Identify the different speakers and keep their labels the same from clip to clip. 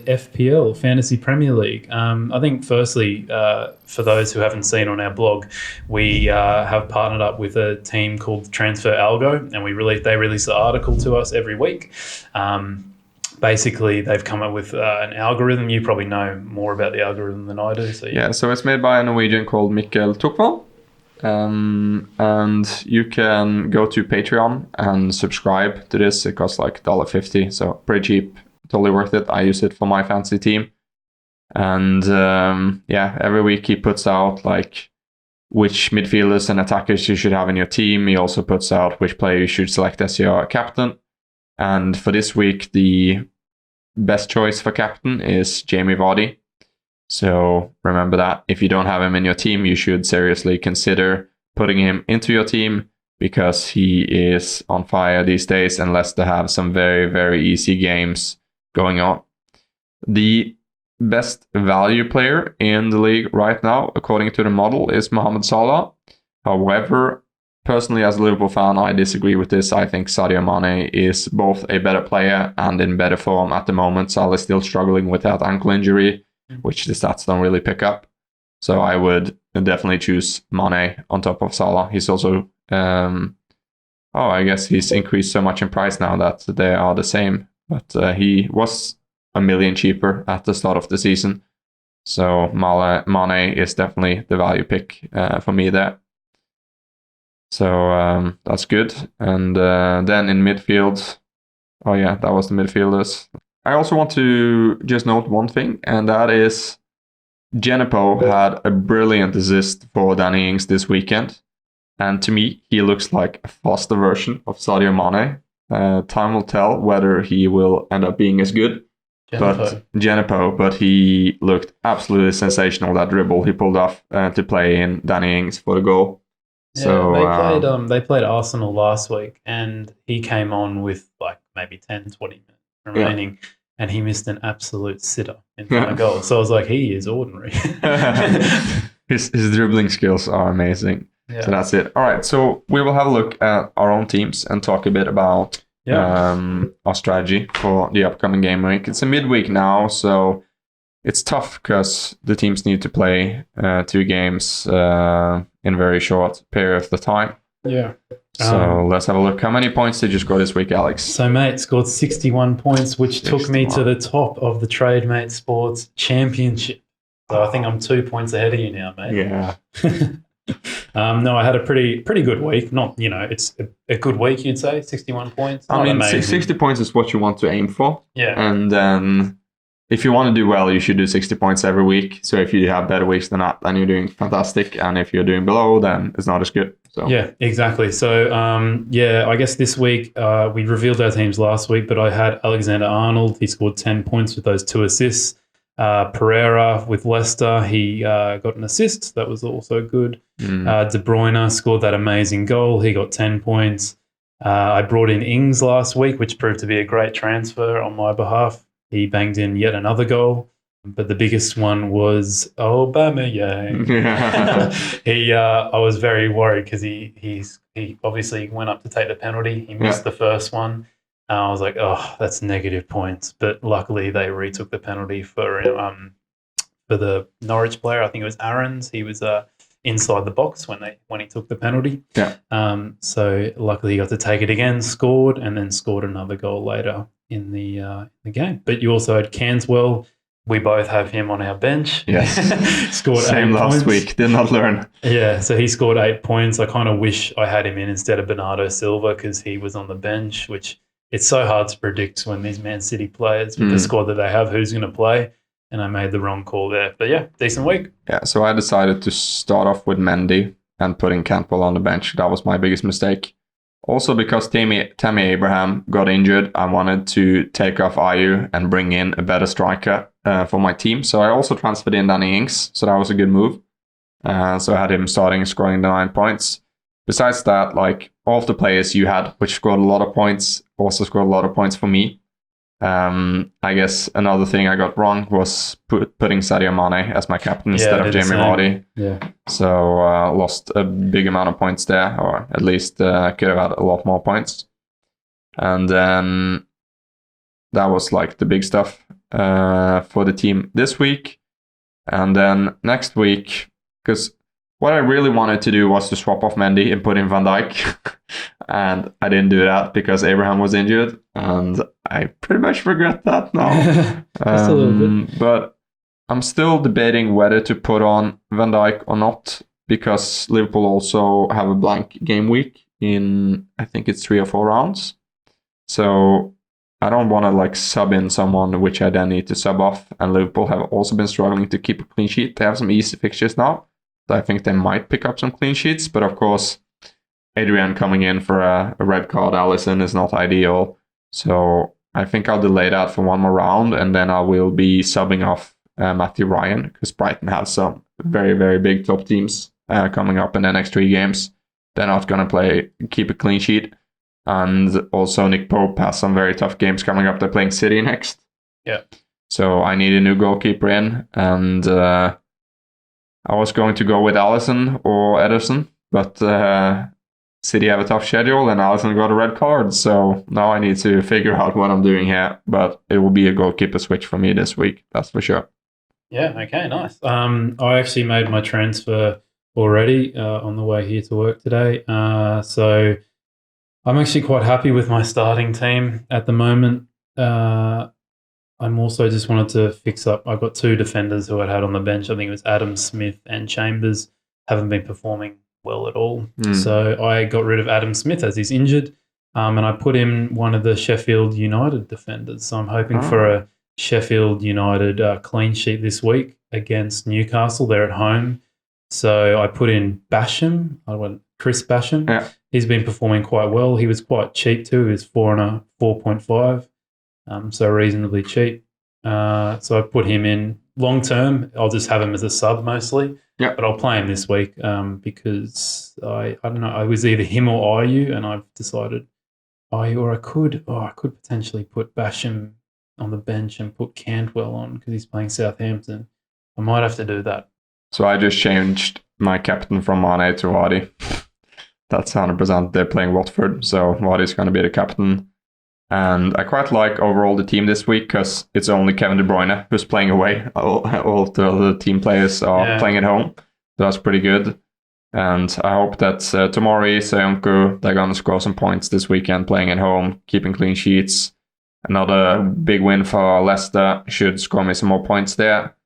Speaker 1: FPL, Fantasy Premier League. I think firstly, for those who haven't seen on our blog, we have partnered up with a team called Transfer Algo, and they release an article to us every week. Basically, they've come up with an algorithm. You probably know more about the algorithm than I do.
Speaker 2: So it's made by a Norwegian called Mikkel Tukval. And you can go to Patreon and subscribe to this. It costs like $1.50, so pretty cheap, totally worth it. I use it for my fantasy team. And every week he puts out like which midfielders and attackers you should have in your team. He also puts out which player you should select as your captain. And for this week, the best choice for captain is Jamie Vardy. So remember that if you don't have him in your team, you should seriously consider putting him into your team because he is on fire these days and Leicester have some very, very easy games going on. The best value player in the league right now, according to the model, is Mohamed Salah. However, personally, as a Liverpool fan, I disagree with this. I think Sadio Mane is both a better player and in better form at the moment. Salah is still struggling with that ankle injury, which the stats don't really pick up. So I would definitely choose Mane on top of Salah. He's also, I guess he's increased so much in price now that they are the same. But he was $1 million cheaper at the start of the season. So Mane is definitely the value pick for me there. So that's good. And then in midfield, that was the midfielders. I also want to just note one thing, and that is Gjelstad had a brilliant assist for Danny Ings this weekend. And to me, he looks like a faster version of Sadio Mane. Time will tell whether he will end up being as good. But he looked absolutely sensational, that dribble he pulled off to play in Danny Ings for the goal.
Speaker 1: Yeah,
Speaker 2: so
Speaker 1: they played Arsenal last week, and he came on with like maybe 10, 20 minutes remaining, and he missed an absolute sitter in front of goal. So I was like, he is ordinary.
Speaker 2: his dribbling skills are amazing. Yeah. So that's it. All right, so we will have a look at our own teams and talk a bit about our strategy for the upcoming game week. It's a midweek now, so it's tough because the teams need to play 2 games in a very short period of time.
Speaker 1: Yeah.
Speaker 2: So let's have a look. How many points did you score this week, Alex?
Speaker 1: So, mate, scored 61 points, which 61. Took me to the top of the Trademate Sports Championship. So I think I'm 2 points ahead of you now, mate.
Speaker 2: Yeah.
Speaker 1: No, I had a pretty good week. Not, it's a good week, you'd say, 61 points.
Speaker 2: I mean, 60 points is what you want to aim for.
Speaker 1: Yeah.
Speaker 2: And then if you want to do well, you should do 60 points every week. So if you have better weeks than that, then you're doing fantastic. And if you're doing below, then it's not as good. So.
Speaker 1: Yeah, exactly. So, I guess this week we revealed our teams last week, but I had Alexander-Arnold. He scored 10 points with those 2 assists. Pereira with Leicester, he got an assist. That was also good. De Bruyne scored that amazing goal. He got 10 points. I brought in Ings last week, which proved to be a great transfer on my behalf. He banged in yet another goal. But the biggest one was Aubameyang. I was very worried because he obviously went up to take the penalty. He missed the first one. I was like, oh, that's negative points. But luckily they retook the penalty for the Norwich player. I think it was Aaron's. He was inside the box when he took the penalty.
Speaker 2: Yeah.
Speaker 1: So luckily he got to take it again, scored, and then scored another goal later in the game. But you also had Canswell. We both have him on our bench.
Speaker 2: Yes.
Speaker 1: Scored
Speaker 2: Same
Speaker 1: 8 points.
Speaker 2: last week. Did not learn.
Speaker 1: Yeah, so he scored 8 points. I kind of wish I had him in instead of Bernardo Silva because he was on the bench, which it's so hard to predict when these Man City players, with the squad that they have, who's going to play. And I made the wrong call there. But yeah, decent week.
Speaker 2: Yeah, so I decided to start off with Mendy and putting Cantwell on the bench. That was my biggest mistake. Also, because Tammy Abraham got injured, I wanted to take off Ayew and bring in a better striker for my team. So I also transferred in Danny Ings. So that was a good move. So I had him scoring the 9 points. Besides that, like all of the players you had, which scored a lot of points, also scored a lot of points for me. I guess another thing I got wrong was putting Sadio Mane as my captain instead of Jamie Vardy.
Speaker 1: Yeah.
Speaker 2: So lost a big amount of points there, or at least could have had a lot more points. And then that was like the big stuff. for the team this week. And then next week, because what I really wanted to do was to swap off Mendy and put in Van Dijk. And I didn't do that because Abraham was injured. And I pretty much regret that now.
Speaker 1: Just a little bit.
Speaker 2: But I'm still debating whether to put on Van Dijk or not, because Liverpool also have a blank game week in, I think it's 3 or 4 rounds. So I don't want to like sub in someone which I then need to sub off. And Liverpool have also been struggling to keep a clean sheet. They have some easy fixtures now. So I think they might pick up some clean sheets. But of course, Adrian coming in for a red card, Alisson, is not ideal. So I think I'll delay that for one more round. And then I will be subbing off Matthew Ryan, because Brighton has some very, very big top teams coming up in the next 3 games. They're not going to keep a clean sheet. And also Nick Pope has some very tough games coming up. They're playing City next.
Speaker 1: Yeah.
Speaker 2: So I need a new goalkeeper in. And I was going to go with Alisson or Ederson. But City have a tough schedule and Alisson got a red card. So now I need to figure out what I'm doing here. But it will be a goalkeeper switch for me this week. That's for sure.
Speaker 1: Yeah, okay, nice. I actually made my transfer already on the way here to work today. So I'm actually quite happy with my starting team at the moment. I'm also just wanted to fix up. I've got 2 defenders who I'd had on the bench. I think it was Adam Smith and Chambers. Haven't been performing well at all. So I got rid of Adam Smith as he's injured. And I put in one of the Sheffield United defenders. So I'm hoping for a Sheffield United clean sheet this week against Newcastle. They're at home. So I put in Basham. I went Chris Basham.
Speaker 2: Yeah.
Speaker 1: He's been performing quite well. He was quite cheap too. He was 4.5, so reasonably cheap. So I put him in long term. I'll just have him as a sub mostly.
Speaker 2: Yeah.
Speaker 1: But I'll play him this week because I don't know. I was either him or Ayew, and I've decided Ayew, or I could potentially put Basham on the bench and put Cantwell on because he's playing Southampton. I might have to do that.
Speaker 2: So I just changed my captain from Mane to Vardy. That's 100%. They're playing Watford, so Vardy's going to be the captain. And I quite like overall the team this week because it's only Kevin De Bruyne who's playing away. All the other team players are playing at home. So that's pretty good. And I hope that Tomori, Soyuncu, they're going to score some points this weekend playing at home, keeping clean sheets. Another big win for Leicester should score me some more points there.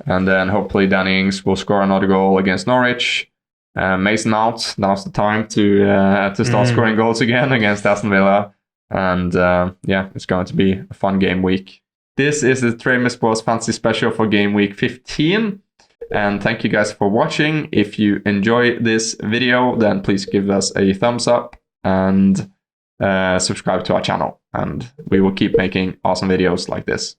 Speaker 2: And then hopefully Danny Ings will score another goal against Norwich. Mason Mount, now's the time to start scoring goals again against Aston Villa. And it's going to be a fun game week. This is the Trademate Sports Fantasy Special for game week 15. And thank you guys for watching. If you enjoy this video, then please give us a thumbs up and subscribe to our channel. And we will keep making awesome videos like this.